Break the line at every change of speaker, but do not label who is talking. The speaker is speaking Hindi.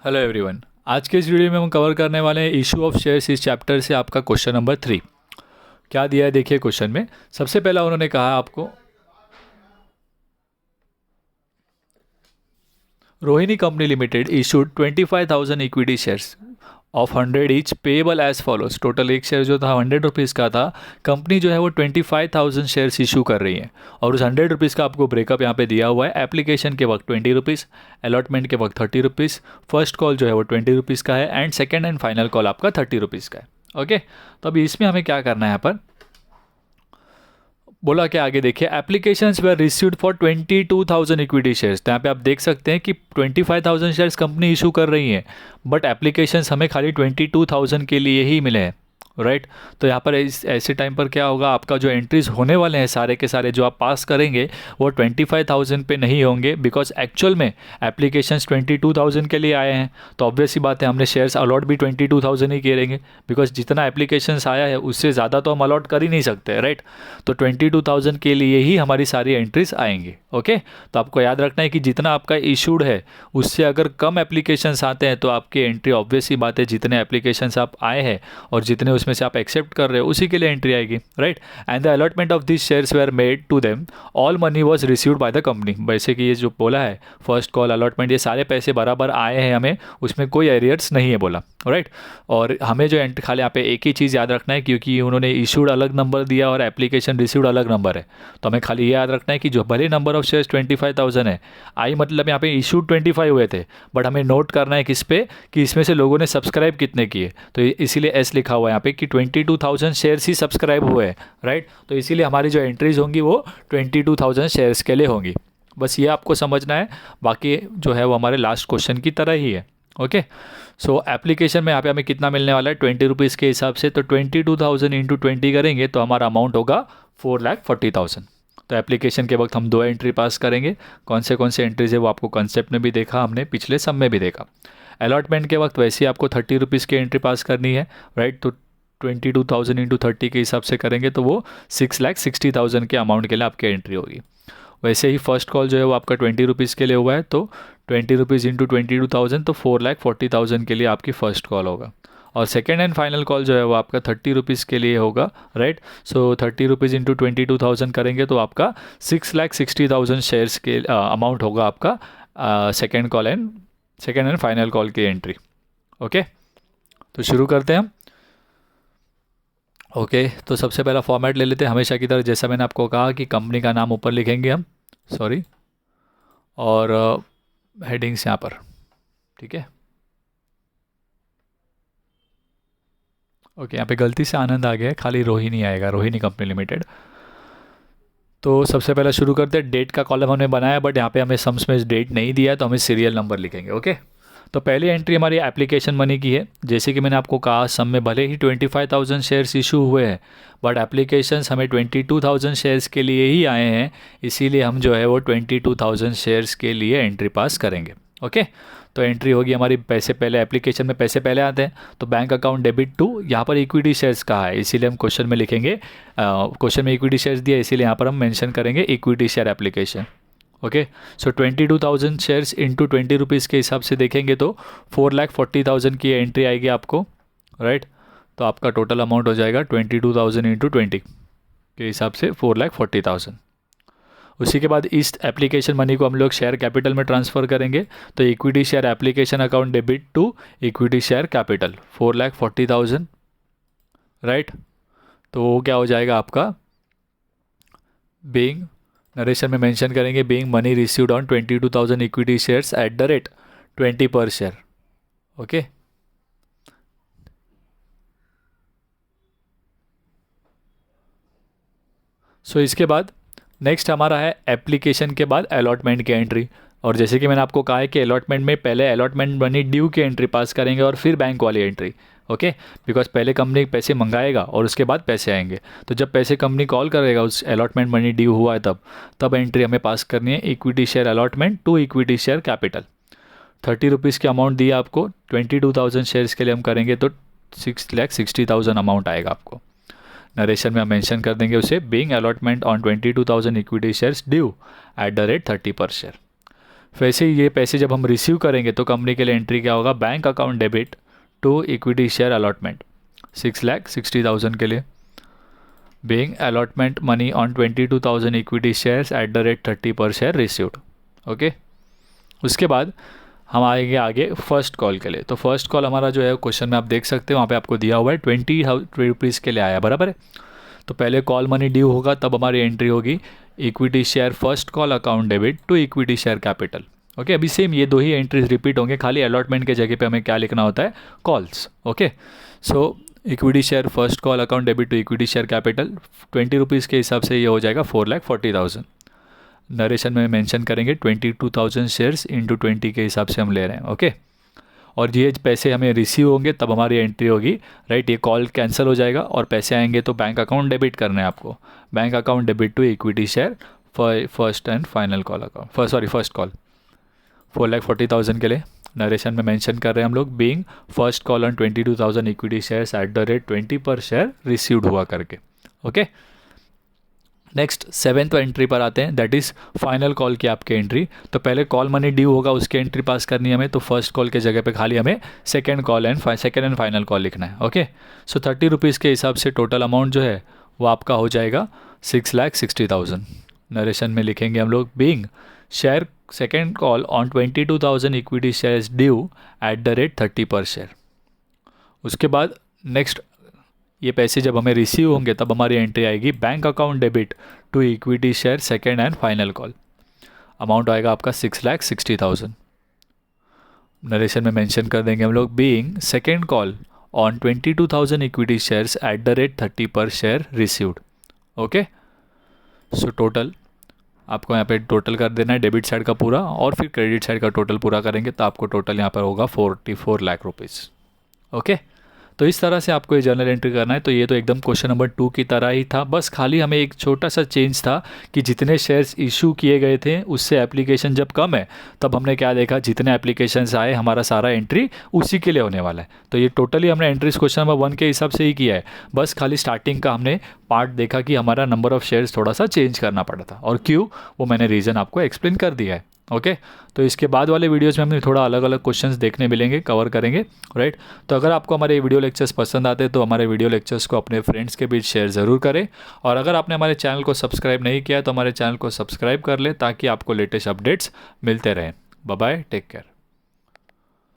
Hello everyone. आज के इस वीडियो में हम कवर करने वाले हैं इशू ऑफ शेयर्स इस चैप्टर से आपका क्वेश्चन नंबर 3। क्या दिया है देखिए क्वेश्चन में। सबसे पहला उन्होंने कहा आपको Rohini company limited issued 25,000 equity shares of 100 each payable as follows. Total एक शेयर जो था 100 रुपीज़ का था। कंपनी जो है वो 25,000 शेयर्स इशू कर रही है और उस 100 रुपीज़ का आपको ब्रेकअप यहाँ पे दिया हुआ है। एप्लीकेशन के वक्त 20 रुपीज़, अलॉटमेंट के वक्त 30 रुपीज़, फर्स्ट कॉल जो है वो 20 रुपीज़ का है and second and final call आपका 30 रुपीज़ का है। ओके, तो अभी इसमें हमें क्या करना है यहाँ पर बोला कि आगे देखिए applications were received for 22,000 equity shares. तो यहाँ पे आप देख सकते हैं कि 25,000 शेयर्स कंपनी इशू कर रही है बट एप्लीकेशंस हमें खाली 22,000 के लिए ही मिले हैं, राइट। तो यहाँ पर ऐसे टाइम पर क्या होगा, आपका जो एंट्रीज होने वाले हैं सारे के सारे जो आप पास करेंगे वो 25,000 पे नहीं होंगे बिकॉज एक्चुअल में एप्लीकेशंस 22,000 के लिए आए हैं। तो ऑब्वियस ही बात है हमने शेयर्स अलॉट भी 22,000 ही करेंगे बिकॉज जितना एप्लीकेशंस आया है उससे ज़्यादा तो हम अलॉट कर ही नहीं सकते, राइट। तो 22,000 के लिए ही हमारी सारी एंट्रीज आएंगी। ओके, तो आपको याद रखना है कि जितना आपका इशूड है उससे अगर कम एप्लीकेशंस आते हैं तो आपकी एंट्री ऑब्वियस ही बात है जितने एप्लीकेशंस आप आए हैं और जितने उसमें से आप एक्सेप्ट कर रहे हो उसी के लिए एंट्री आएगी, right. And the allotment of this shares were made to them, all money was received by the company. वैसे कि ये जो बोला है फर्स्ट कॉल अलॉटमेंट ये सारे पैसे बराबर आए हैं हमें, उसमें कोई एरियर्स नहीं है बोला, राइट। और हमें जो एंट्री खाली यहाँ पे एक ही चीज़ याद रखना है क्योंकि उन्होंने इशूड अलग नंबर दिया और एप्लीकेशन रिसीव्ड अलग नंबर है। तो हमें खाली ये याद रखना है कि जो भले नंबर ऑफ शेयर्स 25,000 है, आई मतलब यहाँ पे इशूड 25 हुए थे बट हमें नोट करना है किस पे कि इसमें से लोगों ने सब्सक्राइब कितने किए। तो इसीलिए एस लिखा हुआ है यहाँ पे कि 22,000 शेयर्स ही सब्सक्राइब हुए हैं, राइट। तो इसीलिए हमारी जो एंट्रीज होंगी वो 22,000 शेयर्स के लिए होंगी। बस ये आपको समझना है, बाकी जो है वो हमारे लास्ट क्वेश्चन की तरह ही है। ओके, सो एप्लीकेशन में यहाँ पे हमें कितना मिलने वाला है 20 रुपीज़ के हिसाब से। तो 22,000 इंटू 20 करेंगे तो हमारा अमाउंट होगा 4,40,000। तो एप्लीकेशन के वक्त हम 2 एंट्री पास करेंगे। कौन से एंट्रीज है वो आपको कॉन्सेप्ट में भी देखा हमने, पिछले सब में भी देखा। अलॉटमेंट के वक्त वैसे ही आपको 30 रुपीज़ की एंट्री पास करनी है, राइट। तो 22,000 इंटू 30 के हिसाब से करेंगे तो वो 6,60,000 के अमाउंट के लिए आपकी एंट्री होगी। वैसे ही फर्स्ट कॉल जो है वो आपका 20 रुपीज़ के लिए हुआ है तो 20 रुपीज़ इंटू 22,000 तो 4,40,000 के लिए आपकी फ़र्स्ट कॉल होगा। और सेकेंड एंड फाइनल कॉल जो है वो आपका 30 रुपीज़ के लिए होगा, राइट। सो 30 रुपीज़ इंटू 22,000 करेंगे तो आपका 6,60,000 शेयर्स के अमाउंट होगा आपका सेकेंड एंड फाइनल कॉल की एंट्री। ओके, तो शुरू करते हैं हम। ओके, तो सबसे पहला फॉर्मेट ले लेते हैं हमेशा की तरह, जैसा मैंने आपको कहा कि कंपनी का नाम ऊपर लिखेंगे हम, सॉरी, और हेडिंग्स यहाँ पर, ठीक है। ओके, यहाँ पे गलती से आनंद आ गया है, खाली रोहिणी आएगा, रोहिणी कंपनी लिमिटेड। तो सबसे पहला शुरू करते हैं। डेट का कॉलम हमने बनाया बट यहाँ पे हमें सम्स में डेट नहीं दिया तो हमें सीरियल नंबर लिखेंगे। ओके, तो पहली एंट्री हमारी एप्लीकेशन मनी की है। जैसे कि मैंने आपको कहा सम में भले ही 25,000 शेयर्स इशू हुए हैं बट एप्लीकेशंस हमें 22,000 शेयर्स के लिए ही आए हैं, इसीलिए हम जो है वो 22,000 शेयर्स के लिए एंट्री पास करेंगे। ओके, तो एंट्री होगी हमारी पैसे पहले, एप्लीकेशन में पैसे पहले आते हैं तो बैंक अकाउंट डेबिट टू, यहाँ पर इक्विटी शेयर्स कहा है इसीलिए हम क्वेश्चन में लिखेंगे, क्वेश्चन में इक्विटी शेयर्स दिया इसीलिए यहाँ पर हम मेंशन करेंगे इक्विटी शेयर एप्लीकेशन। ओके, सो 22,000 शेयर्स इंटू 20 रुपीज़ के हिसाब से देखेंगे तो 4,40,000 की एंट्री आएगी आपको, राइट। तो आपका टोटल अमाउंट हो जाएगा 22,000 इंटू 20 के हिसाब से 4,40,000। उसी के बाद इस एप्लीकेशन मनी को हम लोग शेयर कैपिटल में ट्रांसफ़र करेंगे तो equity share application account debit to equity share capital 4,40,000, right. तो वो क्या हो जाएगा आपका, बीइंग, नरेशन में मेंशन करेंगे being money received on 22,000 equity shares at the rate 20 per share. Okay, सो इसके बाद नेक्स्ट हमारा है एप्लीकेशन के बाद अलॉटमेंट की एंट्री। और जैसे कि मैंने आपको कहा है कि अलॉटमेंट में पहले अलॉटमेंट मनी ड्यू की एंट्री पास करेंगे और फिर बैंक वाली एंट्री। ओके, बिकॉज पहले कंपनी पैसे मंगाएगा और उसके बाद पैसे आएंगे। तो जब पैसे कंपनी कॉल करेगा उस अलॉटमेंट मनी ड्यू हुआ है तब एंट्री हमें पास करनी है equity share allotment to equity share capital. 30 rupees की अमाउंट दी है आपको, 22,000 शेयर्स के लिए हम करेंगे तो 6,60,000 अमाउंट आएगा आपको। नरेशन में हम मेंशन कर देंगे उसे being allotment on 22,000 equity shares due eight the rate 30 पर शेयर। वैसे ही ये पैसे जब हम रिसीव करेंगे तो कंपनी के लिए एंट्री क्या होगा, bank account debit to equity share allotment 6,60,000 के लिए, being allotment money on 22,000 equity shares at the rate 30 per share received. Okay, उसके बाद हम आएंगे आगे फर्स्ट कॉल के लिए। तो फर्स्ट कॉल हमारा जो है क्वेश्चन में आप देख सकते हो वहाँ पे आपको दिया हुआ है 20 रुपीज़ के लिए आया, बराबर है। तो पहले कॉल मनी ड्यू होगा तब हमारी एंट्री होगी equity share first call account debit to equity share capital. Okay, अभी सेम ये दो ही एंट्रीज रिपीट होंगे, खाली अलॉटमेंट के जगह पे हमें क्या लिखना होता है, calls. Okay, so equity share first call account debit to equity share capital 20 rupees के हिसाब से ये हो जाएगा 4,40,000। नरेशन में मेंशन करेंगे 22,000 शेयर्स इंटू 20 के हिसाब से हम ले रहे हैं। ओके, और ये पैसे हमें रिसीव होंगे तब हमारी एंट्री होगी, राइट। ये कॉल कैंसिल हो जाएगा और पैसे आएंगे तो बैंक अकाउंट डेबिट करना है आपको, bank account debit to equity share first and final call account, first call 4,40,000 के लिए। नरेशन में मेंशन कर रहे हैं हम लोग being first call on 22,000 equity shares at the rate 20 per share received हुआ करके। ओके, नेक्स्ट 7th एंट्री पर आते हैं, दैट इज़ फाइनल कॉल की आपकी एंट्री। तो पहले कॉल मनी ड्यू होगा, उसकी एंट्री पास करनी है हमें, तो फर्स्ट कॉल के जगह पे खाली हमें सेकेंड एंड फाइनल कॉल लिखना है। ओके, सो 30 रुपीज़ के हिसाब से टोटल अमाउंट जो है वो आपका हो जाएगा 6,60,000। नरेशन में लिखेंगे हम लोग being share second call on 22,000 equity shares due eight the rate 30 पर शेयर। उसके बाद नेक्स्ट ये पैसे जब हमें रिसीव होंगे तब हमारी एंट्री आएगी bank account debit to equity share second and final call, amount आएगा आपका 6,60,000। नरेशन में मेंशन कर देंगे हम लोग being second call on 22,000 equity shares at the rate 30 पर share received. Okay, so total आपको यहाँ पे टोटल कर देना है डेबिट साइड का पूरा और फिर क्रेडिट साइड का टोटल पूरा करेंगे तो आपको टोटल यहाँ पर होगा 44 लाख रुपीज़। ओके, तो इस तरह से आपको ये जर्नल एंट्री करना है। तो ये तो एकदम क्वेश्चन नंबर 2 की तरह ही था, बस खाली हमें एक छोटा सा चेंज था कि जितने शेयर्स इशू किए गए थे उससे एप्लीकेशन जब कम है तब हमने क्या देखा, जितने एप्लीकेशंस आए हमारा सारा एंट्री उसी के लिए होने वाला है। तो ये टोटली हमने एंट्रीज क्वेश्चन नंबर 1 के हिसाब से ही किया है, बस खाली स्टार्टिंग का हमने पार्ट देखा कि हमारा नंबर ऑफ़ शेयर्स थोड़ा सा चेंज करना पड़ा था, और क्यों वो मैंने रीज़न आपको एक्सप्लेन कर दिया है। ओके, तो इसके बाद वाले वीडियोस में हमें थोड़ा अलग अलग क्वेश्चंस देखने मिलेंगे, कवर करेंगे, राइट। तो अगर आपको हमारे वीडियो लेक्चर्स पसंद आते हैं तो हमारे वीडियो लेक्चर्स को अपने फ्रेंड्स के बीच शेयर ज़रूर करें, और अगर आपने हमारे चैनल को सब्सक्राइब नहीं किया तो हमारे चैनल को सब्सक्राइब कर लें ताकि आपको लेटेस्ट अपडेट्स मिलते रहें। Bye bye, take care.